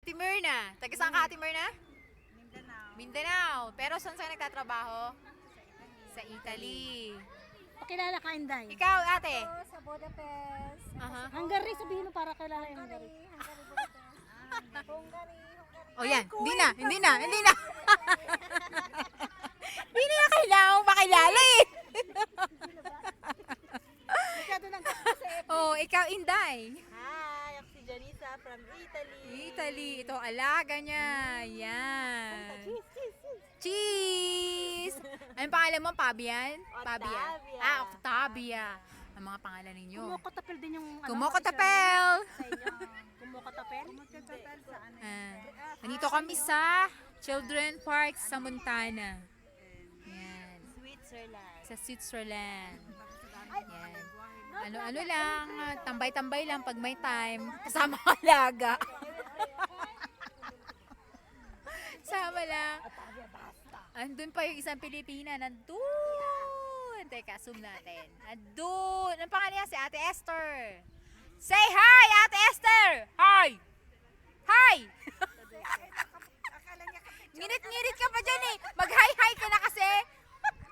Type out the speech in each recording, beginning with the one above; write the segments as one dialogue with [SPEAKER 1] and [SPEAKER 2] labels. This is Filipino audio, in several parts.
[SPEAKER 1] Ate Myrna. Taga saan ka, Ate Myrna?
[SPEAKER 2] Mindanao.
[SPEAKER 1] Mindanao. Pero saan ka nagtatrabaho? Sa Italy.
[SPEAKER 3] Pakilala ka, Inday.
[SPEAKER 1] Ikaw, ate?
[SPEAKER 2] Sa Budapest.
[SPEAKER 1] Aha.
[SPEAKER 3] Hungary, sabihin mo para kilala yung Hungary.
[SPEAKER 2] Hungary.
[SPEAKER 1] O yan, hindi na. Hindi na. Hindi na kailangan pakilala eh.
[SPEAKER 2] Masyado ng kasi.
[SPEAKER 1] Oh, ikaw, Inday.
[SPEAKER 2] Hi, ako si Janisa from Italy.
[SPEAKER 1] Italy. Ito, alaga niya. Yan. Cheese! Anong pangalan mo? Pabian?
[SPEAKER 2] Octavia.
[SPEAKER 1] Octavia. Ang mga pangalan ninyo.
[SPEAKER 3] Kumokotapel din yung ano.
[SPEAKER 1] Kumokotapel!
[SPEAKER 2] Sa inyo.
[SPEAKER 3] Kumokotapel?
[SPEAKER 2] Magkakapal sa ano.
[SPEAKER 1] Nandito kami sa Children Park sa Montana. Yan.
[SPEAKER 2] Switzerland.
[SPEAKER 1] Sa Switzerland. Yan. Ano lang, tambay-tambay lang pag may time. Kasama ang alaga. Sama lang. Andun pa yung isang Pilipina. Nandun. Teka, zoom natin. Andun. Ang pangalan niya si Ate Esther. Say hi, Ate Esther! Hi! Hi! Ngirit-ngirit ka pa dyan eh. Mag-hi-hi ka na kasi.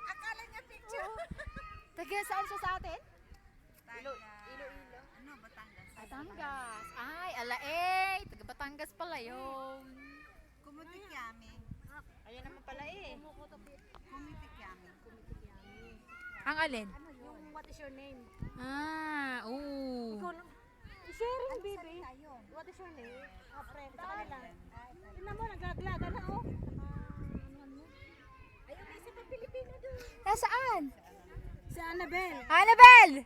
[SPEAKER 2] Akala niya picture.
[SPEAKER 1] Taga saan siya sa atin?
[SPEAKER 2] Iloilo. Ano, Batangas?
[SPEAKER 1] Batangas. Ay, alaey. Taga Batangas pala yun.
[SPEAKER 2] Kumutik yami.
[SPEAKER 1] Ayun naman pala eh.
[SPEAKER 2] Kumitik yami.
[SPEAKER 1] Ang alin?
[SPEAKER 3] Yung what is your name?
[SPEAKER 1] Oo.
[SPEAKER 3] Sharing, baby. What is your name? Friend sa kanila. Tingnan mo, naglaglaga na, oh.
[SPEAKER 2] Ayun, may isa pa Pilipino doon.
[SPEAKER 1] Nasaan?
[SPEAKER 3] Si Annabelle.
[SPEAKER 1] Annabelle!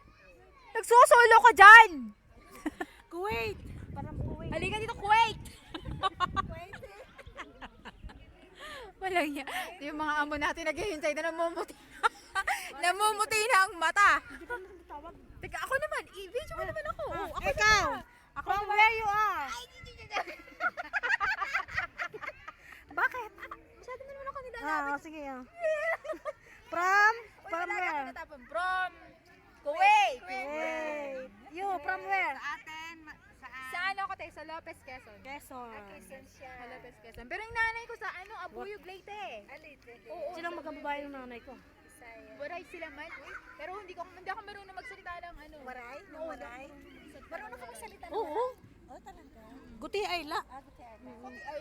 [SPEAKER 1] Nagsusulo ka dyan!
[SPEAKER 3] Kuwait. Parang Kuwait.
[SPEAKER 1] Halika dito, Kuwait! Walang yan. Yung mga amo natin naghihintay na namumuti. Namumuti na ang mata.
[SPEAKER 3] Hindi ka naman tawag.
[SPEAKER 1] Teka, ako naman. I-video mo naman ako. Ako
[SPEAKER 3] Ikaw. From where you are?
[SPEAKER 1] Bakit? Masyado na naman ako nilalapit.
[SPEAKER 3] Sige. From where?
[SPEAKER 1] From Kuwait.
[SPEAKER 3] Kuwait. You, from where?
[SPEAKER 2] Aten,
[SPEAKER 1] Sa ano ako tayo? Sa Lopez, Quezon.
[SPEAKER 3] Quezon.
[SPEAKER 1] Sa Lopez, Quezon. Pero yung nanay ko sa ano, Abuyog, Leyte. Oo.
[SPEAKER 3] Sino magkababae ng nanay ko?
[SPEAKER 1] Waray sila man. Pero hindi ako marunong magsalita ng ano.
[SPEAKER 2] Waray?
[SPEAKER 1] Oo,
[SPEAKER 2] Waray? Marunong ka magsalita ng
[SPEAKER 3] Oo.
[SPEAKER 2] Oh, talaga?
[SPEAKER 3] Guti Ayla.
[SPEAKER 2] Guti ay.
[SPEAKER 1] Ay,